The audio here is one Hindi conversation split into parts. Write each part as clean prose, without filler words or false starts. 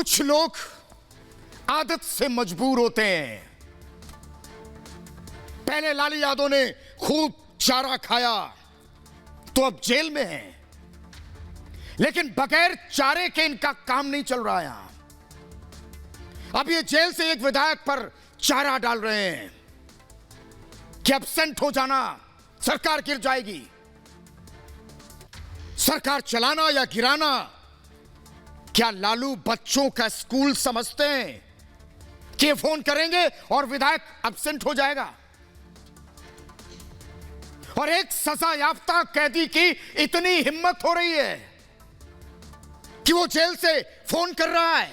कुछ लोग आदत से मजबूर होते हैं। पहले लालू यादव ने खूब चारा खाया तो अब जेल में है, लेकिन बगैर चारे के इनका काम नहीं चल रहा है। यहां अब ये जेल से एक विधायक पर चारा डाल रहे हैं कि एब्सेंट हो जाना, सरकार गिर जाएगी। सरकार चलाना या गिराना, क्या लालू बच्चों का स्कूल समझते हैं कि फोन करेंगे और विधायक एब्सेंट हो जाएगा? और एक सजा याफ्ता कैदी की इतनी हिम्मत हो रही है कि वो जेल से फोन कर रहा है।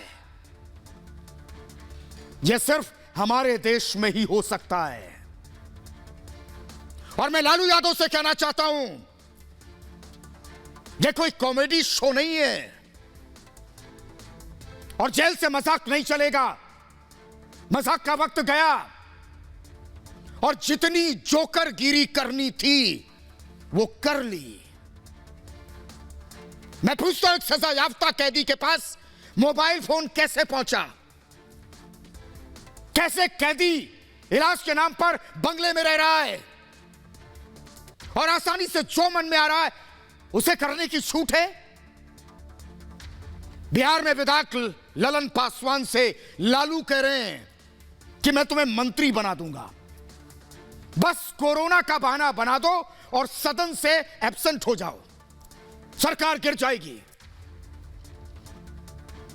यह सिर्फ हमारे देश में ही हो सकता है। और मैं लालू यादव से कहना चाहता हूं, यह कोई कॉमेडी शो नहीं है और जेल से मजाक नहीं चलेगा। मजाक का वक्त गया और जितनी जोकरगिरी करनी थी वो कर ली। मैं पूछता हूं, एक सजा याफ्ता कैदी के पास मोबाइल फोन कैसे पहुंचा? कैसे कैदी इलाज के नाम पर बंगले में रह रहा है और आसानी से जो मन में आ रहा है उसे करने की छूट है? बिहार में विधायक ललन पासवान से लालू कह रहे हैं कि मैं तुम्हें मंत्री बना दूंगा, बस कोरोना का बहाना बना दो और सदन से एब्सेंट हो जाओ, सरकार गिर जाएगी।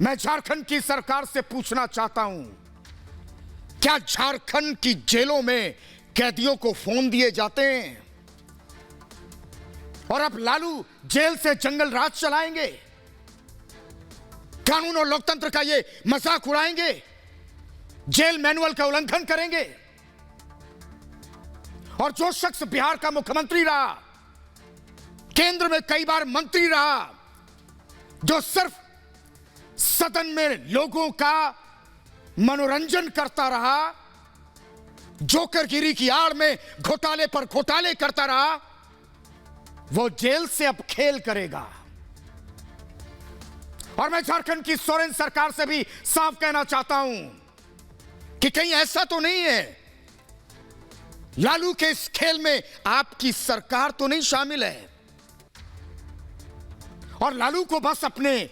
मैं झारखंड की सरकार से पूछना चाहता हूं, क्या झारखंड की जेलों में कैदियों को फोन दिए जाते हैं और अब लालू जेल से जंगल राज चलाएंगे? कानून और लोकतंत्र का ये मजाक उड़ाएंगे? जेल मैनुअल का उल्लंघन करेंगे? और जो शख्स बिहार का मुख्यमंत्री रहा, केंद्र में कई बार मंत्री रहा, जो सिर्फ सदन में लोगों का मनोरंजन करता रहा, जोकरगिरी की आड़ में घोटाले पर घोटाले करता रहा, वो जेल से अब खेल करेगा। और मैं झारखंड की सोरेन सरकार से भी साफ कहना चाहता हूं कि कहीं ऐसा तो नहीं है लालू के इस खेल में आपकी सरकार तो नहीं शामिल है और लालू को बस अपने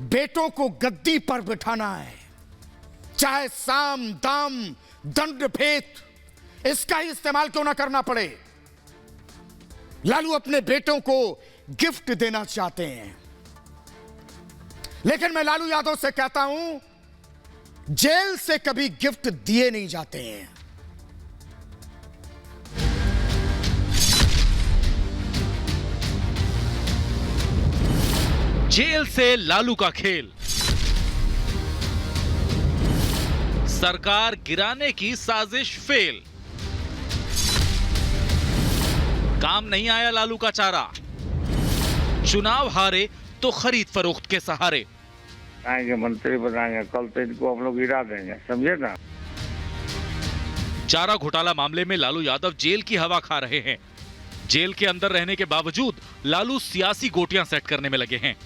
बेटों को गद्दी पर बिठाना है, चाहे साम दाम दंड भेद इसका ही इस्तेमाल क्यों ना करना पड़े। लालू अपने बेटों को गिफ्ट देना चाहते हैं, लेकिन मैं लालू यादव से कहता हूं, जेल से कभी गिफ्ट दिए नहीं जाते हैं। जेल से लालू का खेल, सरकार गिराने की साजिश फेल, काम नहीं आया लालू का चारा, चुनाव हारे तो खरीद फरोख्त के सहारे। आएंगे मंत्री बनाएंगे, कल तो इनको हम लोग गिरा देंगे, समझे ना। चारा घोटाला मामले में लालू यादव जेल की हवा खा रहे हैं। जेल के अंदर रहने के बावजूद लालू सियासी गोटियां सेट करने में लगे हैं।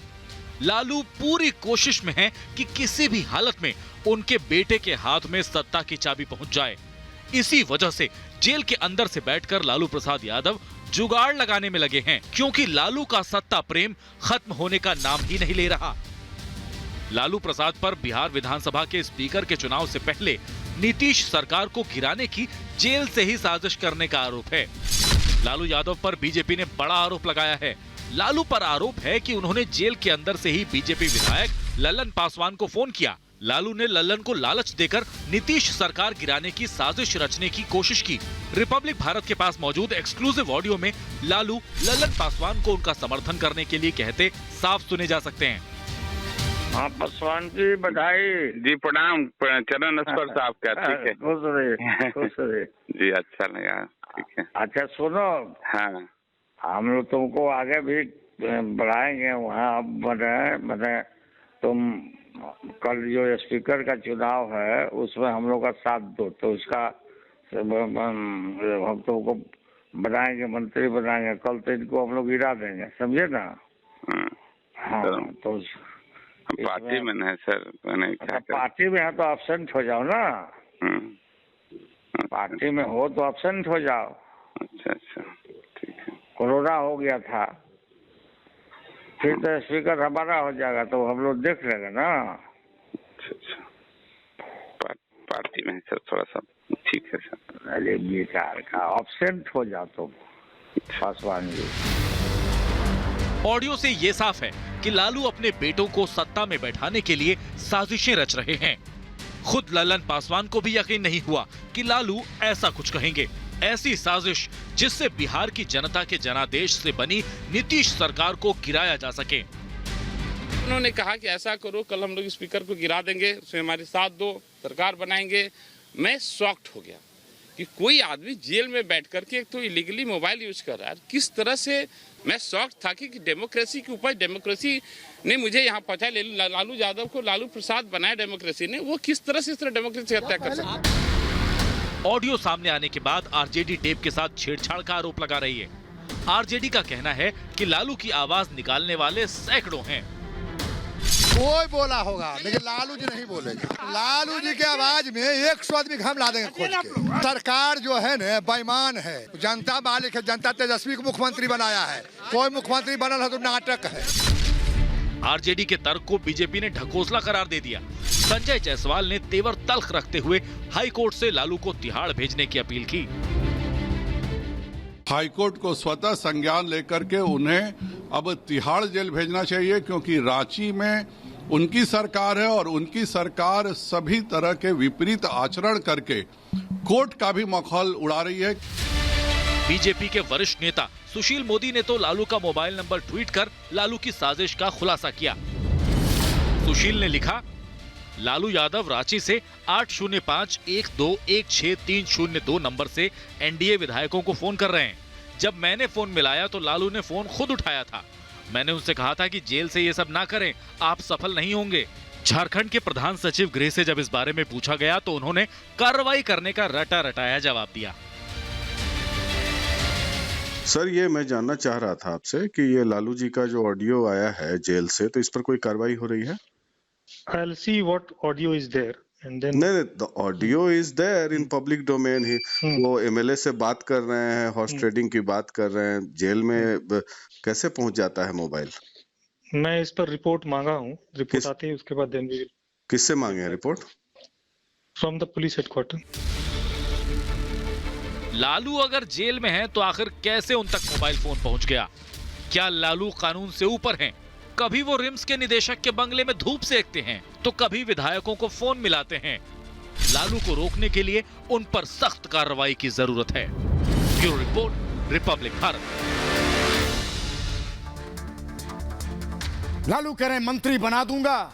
लालू पूरी कोशिश में है कि किसी भी हालत में उनके बेटे के हाथ में सत्ता की चाबी पहुंच जाए। इसी वजह से जेल के अंदर से बैठकर लालू प्रसाद यादव जुगाड़ लगाने में लगे हैं, क्योंकि लालू का सत्ता प्रेम खत्म होने का नाम ही नहीं ले रहा। लालू प्रसाद पर बिहार विधानसभा के स्पीकर के चुनाव से पहले नीतीश सरकार को गिराने की जेल से ही साजिश करने का आरोप है। लालू यादव पर बीजेपी ने बड़ा आरोप लगाया है। लालू पर आरोप है कि उन्होंने जेल के अंदर से ही बीजेपी विधायक ललन पासवान को फोन किया। लालू ने ललन को लालच देकर नीतीश सरकार गिराने की साजिश रचने की कोशिश की। रिपब्लिक भारत के पास मौजूद एक्सक्लूसिव ऑडियो में लालू ललन पासवान को उनका समर्थन करने के लिए कहते साफ सुने जा सकते हैं। हाँ, पासवान जी बधाई। जी प्रणाम, चरण स्पर्श आपका। ठीक है, खुश रहे, खुश रहे। जी अच्छा लगा। ठीक है, अच्छा सुनो, हाँ हम लोग तुमको आगे भी बढ़ाएंगे। वहाँ बने तुम कल जो स्पीकर का चुनाव है उसमें हम लोग का साथ दो, तो उसका हम तुमको बनाएंगे, मंत्री बनाएंगे। कल तो इनको हम लोग गिरा देंगे, समझे ना। हाँ, तो पार्टी में नहीं सर, मैंने क्या अच्छा, पार्टी में है तो एब्सेंट हो जाओ ना। पार्टी में हो तो एब्सेंट हो जाओ। अच्छा अच्छा, ठीक है। कोरोना हो गया था, फिर तो स्पीकर हमारा हो जाएगा, तो हम लोग देख लेंगे ना। अच्छा अच्छा, पार्टी में है सर, थोड़ा सा ठीक है सर। अरे बेकार का, एब्सेंट हो जाओ तुम पासवान जी। ऑडियो से ये साफ है कि लालू अपने बेटों को सत्ता में बैठाने के लिए साजिशें रच रहे हैं। खुद ललन पासवान को भी यकीन नहीं हुआ कि लालू ऐसा कुछ कहेंगे। ऐसी साजिश जिससे बिहार की जनता के जनादेश से बनी नीतीश सरकार को गिराया जा सके। उन्होंने कहा कि ऐसा करो, कल हम लोग स्पीकर को गिरा देंगे, उसमें हमारे साथ दो, सरकार बनाएंगे। मैं शॉक्ड हो गया कि कोई आदमी जेल में बैठ करके एक तो इलीगली मोबाइल यूज कर रहा है। किस तरह से मैं शॉक्ड था कि डेमोक्रेसी के ऊपर, डेमोक्रेसी ने मुझे यहाँ पहुंचाया, लालू यादव को लालू प्रसाद बनाया डेमोक्रेसी ने, वो किस तरह से इस तरह डेमोक्रेसी हत्या कर सकता। ऑडियो सामने आने के बाद आरजेडी टेप के साथ छेड़छाड़ का आरोप लगा रही है। आरजेडी का कहना है कि लालू की आवाज निकालने वाले सैकड़ों हैं। कोई बोला होगा लेकिन लालू जी नहीं बोलेंगे। लालू जी के आवाज में 100 आदमी हम ला देंगे खोज के। सरकार जो है ना बेईमान है, जनता मालिक है, जनता तेजस्वी को मुख्यमंत्री बनाया है, कोई मुख्यमंत्री बनल है तो नाटक है। आरजेडी के तर्क को बीजेपी ने ढकोसला करार दे दिया। संजय जायसवाल ने तेवर तल्ख रखते हुए हाई कोर्ट से लालू को तिहाड़ भेजने की अपील की। हाईकोर्ट को स्वतः संज्ञान लेकर के उन्हें अब तिहाड़ जेल भेजना चाहिए, क्योंकि रांची में उनकी सरकार है और उनकी सरकार सभी तरह के विपरीत आचरण करके कोर्ट का भी मखौल उड़ा रही है। बीजेपी के वरिष्ठ नेता सुशील मोदी ने तो लालू का मोबाइल नंबर ट्वीट कर लालू की साजिश का खुलासा किया। सुशील ने लिखा, लालू यादव रांची से 80512163002 नंबर से एनडीए विधायकों को फोन कर रहे हैं। जब मैंने फोन मिलाया तो लालू ने फोन खुद उठाया था। मैंने उनसे कहा था कि जेल से ये सब ना करें, आप सफल नहीं होंगे। झारखंड के प्रधान सचिव गृह से जब इस बारे में पूछा गया तो उन्होंने कार्रवाई करने का रटा रटाया जवाब दिया। सर, ये मैं जानना चाह रहा था आपसे कि ये लालू जी का जो ऑडियो आया है जेल से, तो इस पर कोई कार्रवाई हो रही है? I'll see what audio is there and then नहीं, the audio is there in public domain ही। वो एमएलए से बात कर रहे हैं, हॉर्स ट्रेडिंग की बात कर रहे हैं, जेल में कैसे पहुंच जाता है मोबाइल? मैं इस पर रिपोर्ट मांगा हूँ, रिपोर्ट आती है उसके बाद देन किससे मांगे हैं report? From the police headquarter. Lalu अगर जेल में है तो आखिर कैसे उन तक मोबाइल फोन पहुंच गया? क्या लालू कानून से ऊपर हैं? कभी वो रिम्स के निदेशक के बंगले में धूप सेकते हैं तो कभी विधायकों को फोन मिलाते हैं। लालू को रोकने के लिए उन पर सख्त कार्रवाई की जरूरत है। Bureau report, Republic Bharat. Lalu कह रहे मंत्री बना दूंगा,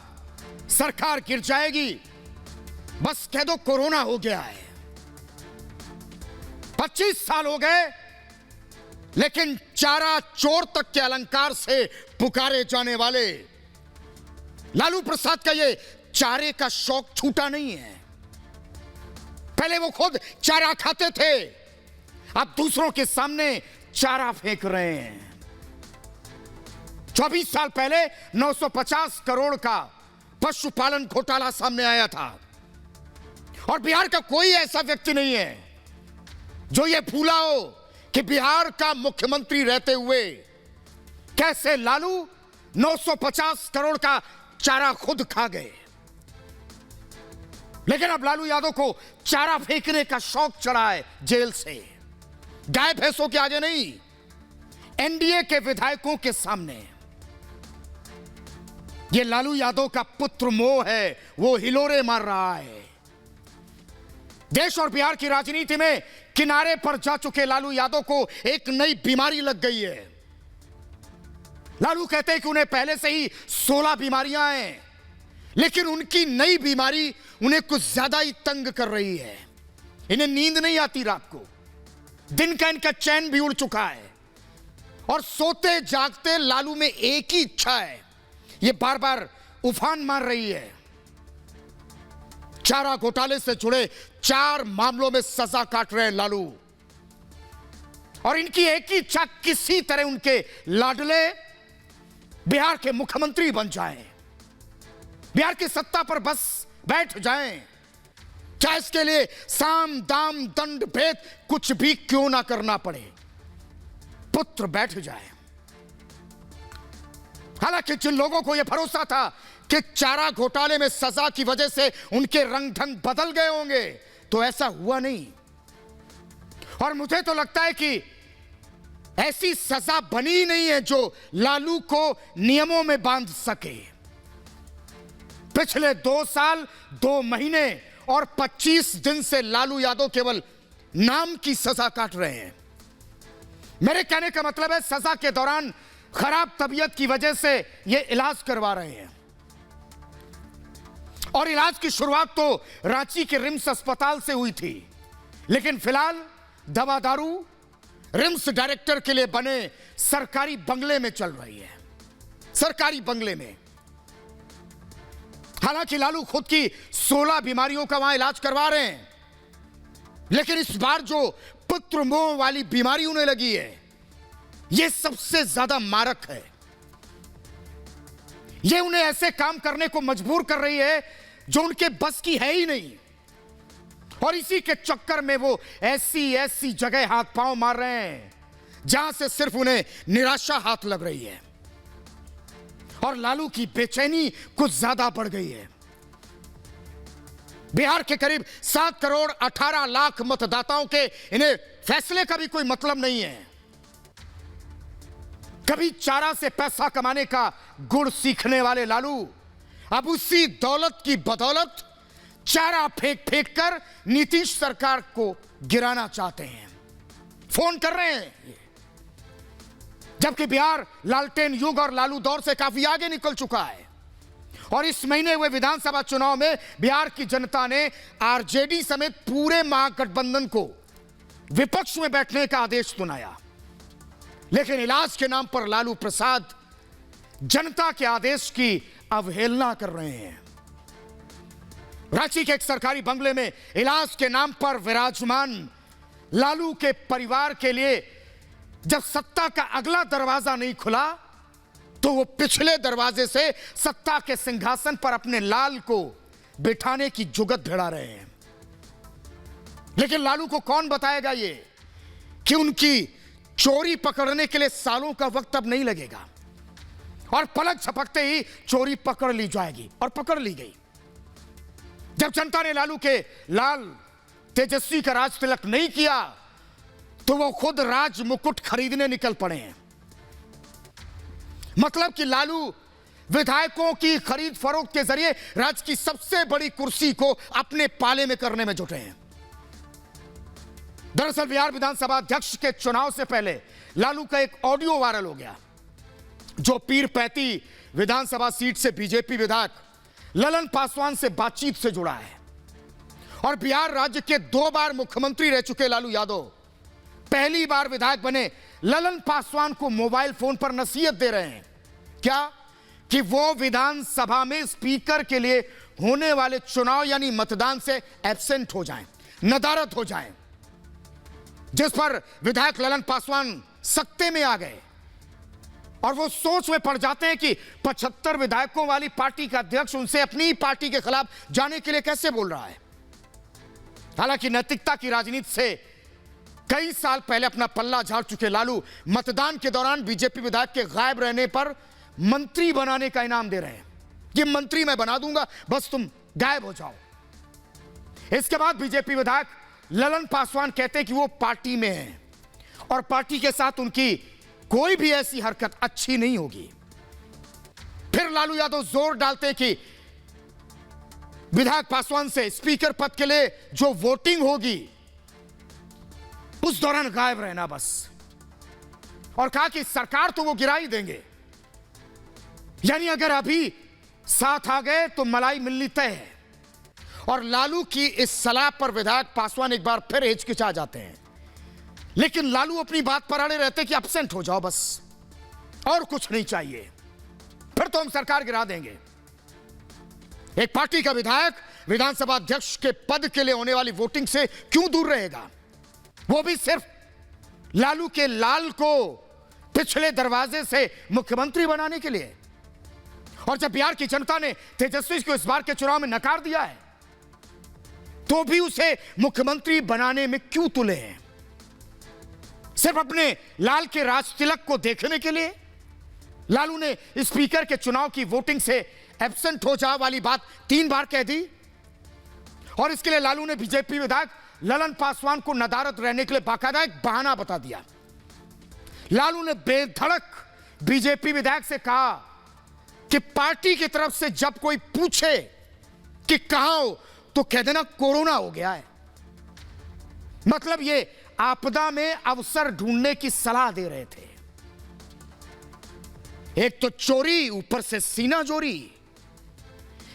सरकार गिर जाएगी, बस कह दो कोरोना हो गया है। 25 साल हो गए लेकिन चारा चोर तक के अलंकार से पुकारे जाने वाले लालू प्रसाद का ये चारे का शौक छूटा नहीं है। पहले वो खुद चारा खाते थे, अब दूसरों के सामने चारा फेंक रहे हैं। 24 साल पहले 950 करोड़ का पशुपालन घोटाला सामने आया था और बिहार का कोई ऐसा व्यक्ति नहीं है जो ये भूला हो कि बिहार का मुख्यमंत्री रहते हुए कैसे लालू 950 करोड़ का चारा खुद खा गए। लेकिन अब लालू यादव को चारा फेंकने का शौक चढ़ा है जेल से। गाय भैंसों के आगे नहीं, एनडीए के विधायकों के सामने। ये लालू यादव का पुत्र मोह है, वो हिलोरे मार रहा है। देश और बिहार की राजनीति में किनारे पर जा चुके लालू यादव को एक नई बीमारी लग गई है। लालू कहते हैं कि उन्हें पहले से ही 16 बीमारियां हैं, लेकिन उनकी नई बीमारी उन्हें कुछ ज्यादा ही तंग कर रही है। इन्हें नींद नहीं आती रात को, दिन का इनका चैन भी उड़ चुका है और सोते जागते लालू में एक ही इच्छा है, ये बार बार उफान मार रही है। चारा घोटाले से जुड़े 4 मामलों में सजा काट रहे हैं लालू और इनकी एक ही इच्छा, किसी तरह उनके लाडले बिहार के मुख्यमंत्री बन जाएं। बिहार की सत्ता पर बस बैठ जाएं, चाहे इसके लिए साम दाम दंड भेद कुछ भी क्यों ना करना पड़े, पुत्र बैठ जाए। हालांकि जिन लोगों को यह भरोसा था कि चारा घोटाले में सजा की वजह से उनके रंग ढंग बदल गए होंगे, तो ऐसा हुआ नहीं। और मुझे तो लगता है कि ऐसी सजा बनी नहीं है जो लालू को नियमों में बांध सके। पिछले 2 साल 2 महीने और 25 दिन से लालू यादव केवल नाम की सजा काट रहे हैं। मेरे कहने का मतलब है सजा के दौरान खराब तबीयत की वजह से यह इलाज करवा रहे हैं, और इलाज की शुरुआत तो रांची के रिम्स अस्पताल से हुई थी, लेकिन फिलहाल दवा दारू रिम्स डायरेक्टर के लिए बने सरकारी बंगले में चल रही है, सरकारी बंगले में। हालांकि लालू खुद की 16 बीमारियों का वहां इलाज करवा रहे हैं, लेकिन इस बार जो पुत्र मोह वाली बीमारी उन्हें लगी है, यह सबसे ज्यादा मारक है। यह उन्हें ऐसे काम करने को मजबूर कर रही है जो उनके बस की है ही नहीं, और इसी के चक्कर में वो ऐसी जगह हाथ पांव मार रहे हैं जहां से सिर्फ उन्हें निराशा हाथ लग रही है, और लालू की बेचैनी कुछ ज्यादा बढ़ गई है। बिहार के करीब 7 करोड़ 18 लाख मतदाताओं के इन्हें फैसले का भी कोई मतलब नहीं है। कभी चारा से पैसा कमाने का गुण सीखने वाले लालू अब उसी दौलत की बदौलत चारा फेंक फेंक कर नीतीश सरकार को गिराना चाहते हैं। फोन कर रहे हैं, जबकि बिहार लालटेन युग और लालू दौर से काफी आगे निकल चुका है, और इस महीने हुए विधानसभा चुनाव में बिहार की जनता ने आरजेडी समेत पूरे महागठबंधन को विपक्ष में बैठने का आदेश सुनाया। लेकिन इलाज के नाम पर लालू प्रसाद जनता के आदेश की अवहेलना कर रहे हैं। रांची के एक सरकारी बंगले में इलाज के नाम पर विराजमान लालू के परिवार के लिए जब सत्ता का अगला दरवाजा नहीं खुला, तो वो पिछले दरवाजे से सत्ता के सिंहासन पर अपने लाल को बिठाने की जुगत भिड़ा रहे हैं। लेकिन लालू को कौन बताएगा ये कि उनकी चोरी पकड़ने के लिए सालों का वक्त अब नहीं लगेगा, और पलक झपकते ही चोरी पकड़ ली जाएगी, और पकड़ ली गई। जब जनता ने लालू के लाल तेजस्वी का राज तिलक नहीं किया, तो वो खुद राज मुकुट खरीदने निकल पड़े हैं। मतलब कि लालू विधायकों की खरीद फरोख्त के जरिए राज्य की सबसे बड़ी कुर्सी को अपने पाले में करने में जुटे हैं। दरअसल बिहार विधानसभा अध्यक्ष के चुनाव से पहले लालू का एक ऑडियो वायरल हो गया, जो पीरपैंती विधानसभा सीट से बीजेपी विधायक ललन पासवान से बातचीत से जुड़ा है। और बिहार राज्य के 2 बार मुख्यमंत्री रह चुके लालू यादव पहली बार विधायक बने ललन पासवान को मोबाइल फोन पर नसीहत दे रहे हैं, क्या कि वो विधानसभा में स्पीकर के लिए होने वाले चुनाव यानी मतदान से एब्सेंट हो जाएं, नदारद हो जाएं, जिस पर विधायक ललन पासवान सख्ते में आ गए, और वो सोच में पड़ जाते हैं कि 75 विधायकों वाली पार्टी का अध्यक्ष उनसे अपनी ही पार्टी के खिलाफ जाने के लिए कैसे बोल रहा है। हालांकि नैतिकता की राजनीति से कई साल पहले अपना पल्ला झाड़ चुके लालू मतदान के दौरान बीजेपी विधायक के गायब रहने पर मंत्री बनाने का इनाम दे रहे हैं कि मंत्री मैं बना दूंगा, बस तुम गायब हो जाओ। इसके बाद बीजेपी विधायक ललन पासवान कहते हैं कि वो पार्टी में हैं और पार्टी के साथ उनकी कोई भी ऐसी हरकत अच्छी नहीं होगी। फिर लालू यादव जोर डालते हैं कि विधायक पासवान से स्पीकर पद के लिए जो वोटिंग होगी उस दौरान गायब रहना बस, और कहा कि सरकार तो वो गिरा ही देंगे, यानी अगर अभी साथ आ गए तो मलाई मिलनी तय है। और लालू की इस सलाह पर विधायक पासवान एक बार फिर हिचकिचा जाते हैं, लेकिन लालू अपनी बात पर अड़े रहते कि एब्सेंट हो जाओ बस, और कुछ नहीं चाहिए, फिर तो हम सरकार गिरा देंगे। एक पार्टी का विधायक विधानसभा अध्यक्ष के पद के लिए होने वाली वोटिंग से क्यों दूर रहेगा, वो भी सिर्फ लालू के लाल को पिछले दरवाजे से मुख्यमंत्री बनाने के लिए। और जब बिहार की जनता ने तेजस्वी को इस बार के चुनाव में नकार दिया है, तो भी उसे मुख्यमंत्री बनाने में क्यों तुले हैं? सिर्फ अपने लाल के राज तिलक को देखने के लिए? लालू ने स्पीकर के चुनाव की वोटिंग से एब्सेंट हो जा वाली बात 3 बार कह दी, और इसके लिए लालू ने बीजेपी विधायक ललन पासवान को नदारद रहने के लिए बाकायदा एक बहाना बता दिया। लालू ने बेधड़क बीजेपी विधायक से कहा कि पार्टी की तरफ से जब कोई पूछे कि कहां हो, तो कह देना कोरोना हो गया है। मतलब ये आपदा में अवसर ढूंढने की सलाह दे रहे थे। एक तो चोरी, ऊपर से सीना जोरी।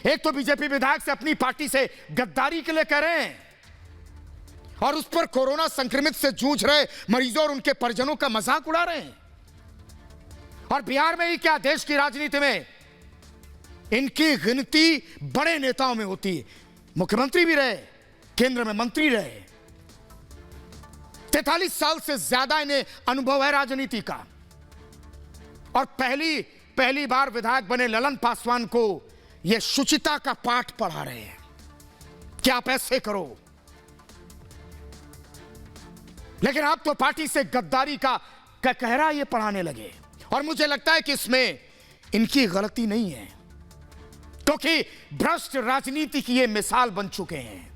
एक तो बीजेपी विधायक से अपनी पार्टी से गद्दारी के लिए कह रहे हैं, और उस पर कोरोना संक्रमित से जूझ रहे मरीजों और उनके परिजनों का मजाक उड़ा रहे हैं। और बिहार में ही क्या, देश की राजनीति में इनकी गिनती बड़े नेताओं में होती है। मुख्यमंत्री भी रहे, केंद्र में मंत्री रहे, 43 साल से ज्यादा इन्हें अनुभव है राजनीति का। और पहली बार विधायक बने ललन पासवान को यह शुचिता का पाठ पढ़ा रहे हैं कि आप ऐसे करो। लेकिन आप तो पार्टी से गद्दारी का कहरा ये पढ़ाने लगे, और मुझे लगता है कि इसमें इनकी गलती नहीं है, क्योंकि भ्रष्ट राजनीति की ये मिसाल बन चुके हैं।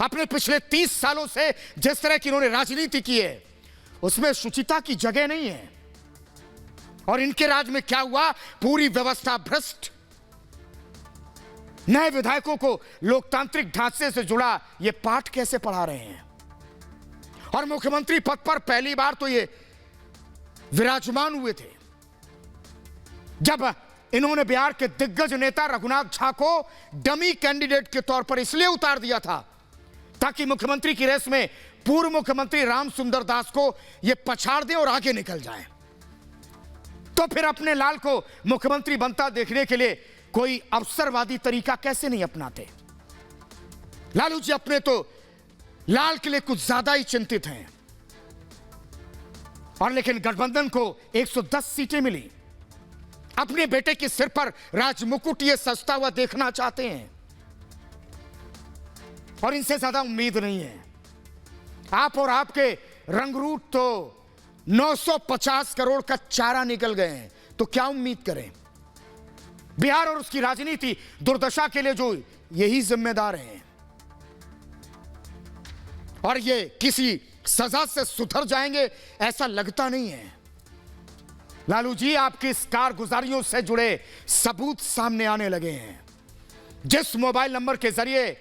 अपने पिछले 30 सालों से जिस तरह की इन्होंने राजनीति की है, उसमें शुचिता की जगह नहीं है। और इनके राज में क्या हुआ, पूरी व्यवस्था भ्रष्ट। नए विधायकों को लोकतांत्रिक ढांचे से जुड़ा ये पाठ कैसे पढ़ा रहे हैं? और मुख्यमंत्री पद पर पहली बार तो ये विराजमान हुए थे जब इन्होंने बिहार के दिग्गज नेता रघुनाथ झा को डमी कैंडिडेट के तौर पर इसलिए उतार दिया था ताकि मुख्यमंत्री की रेस में पूर्व मुख्यमंत्री राम सुंदर दास को ये पछाड़ दें और आगे निकल जाएं। तो फिर अपने लाल को मुख्यमंत्री बनता देखने के लिए कोई अवसरवादी तरीका कैसे नहीं अपनाते? लालू जी अपने तो लाल के लिए कुछ ज्यादा ही चिंतित हैं। और लेकिन गठबंधन को 110 सीटें मिली। अपने बेटे के सिर पर राजमुकुट ये सजता हुआ देखना चाहते हैं, और इनसे ज्यादा उम्मीद नहीं है। आप और आपके रंगरूट तो 950 करोड़ का चारा निकल गए हैं, तो क्या उम्मीद करें? बिहार और उसकी राजनीति दुर्दशा के लिए जो यही जिम्मेदार हैं, और ये किसी सजा से सुधर जाएंगे ऐसा लगता नहीं है। लालू जी, आपकी इस कारगुजारियों से जुड़े सबूत सामने आने लगे हैं। जिस मोबाइल नंबर के जरिए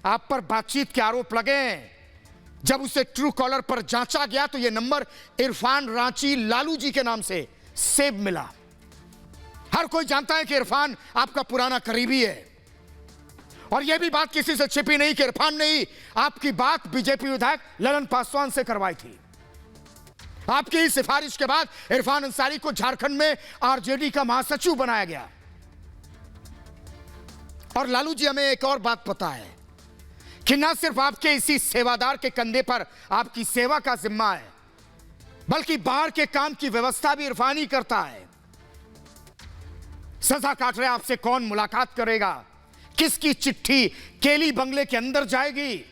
आप पर बातचीत के आरोप लगे हैं, जब उसे ट्रू कॉलर पर जांचा गया तो यह नंबर इरफान रांची लालू जी के नाम से सेव मिला। हर कोई जानता है कि इरफान आपका पुराना करीबी है, और यह भी बात किसी से छिपी नहीं कि इरफान ने ही आपकी बात बीजेपी विधायक ललन पासवान से करवाई थी। आपकी ही सिफारिश के बाद इरफान अंसारी को झारखंड में आरजेडी का महासचिव बनाया गया। और लालू जी, हमें एक और बात पता है कि ना सिर्फ आपके इसी सेवादार के कंधे पर आपकी सेवा का जिम्मा है, बल्कि बाहर के काम की व्यवस्था भी इरफान ही करता है। सजा काट रहे आपसे कौन मुलाकात करेगा, किसकी चिट्ठी केली बंगले के अंदर जाएगी,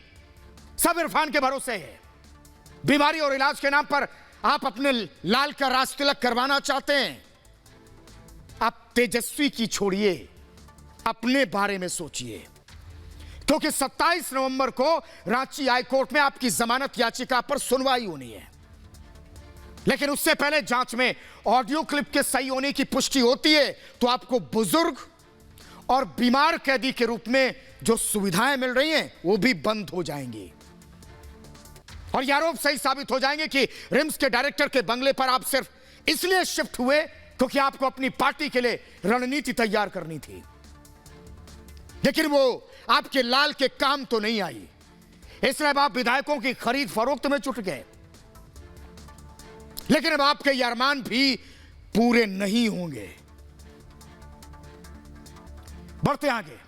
सब इरफान के भरोसे है। बीमारी और इलाज के नाम पर आप अपने लाल का राज तिलक करवाना चाहते हैं। आप तेजस्वी की छोड़िए, अपने बारे में सोचिए, क्योंकि 27 नवंबर को रांची हाईकोर्ट में आपकी जमानत याचिका पर सुनवाई होनी है। लेकिन उससे पहले जांच में ऑडियो क्लिप के सही होने की पुष्टि होती है तो आपको बुजुर्ग और बीमार कैदी के रूप में जो सुविधाएं मिल रही हैं वो भी बंद हो जाएंगी, और ये आरोप सही साबित हो जाएंगे कि रिम्स के डायरेक्टर के बंगले पर आप सिर्फ इसलिए शिफ्ट हुए क्योंकि आपको अपनी पार्टी के लिए रणनीति तैयार करनी थी। लेकिन वो आपके लाल के काम तो नहीं आई, इसलिए अब आप विधायकों की खरीद फरोख्त में जुट गए। लेकिन अब आपके ये अरमान भी पूरे नहीं होंगे। बढ़ते आगे।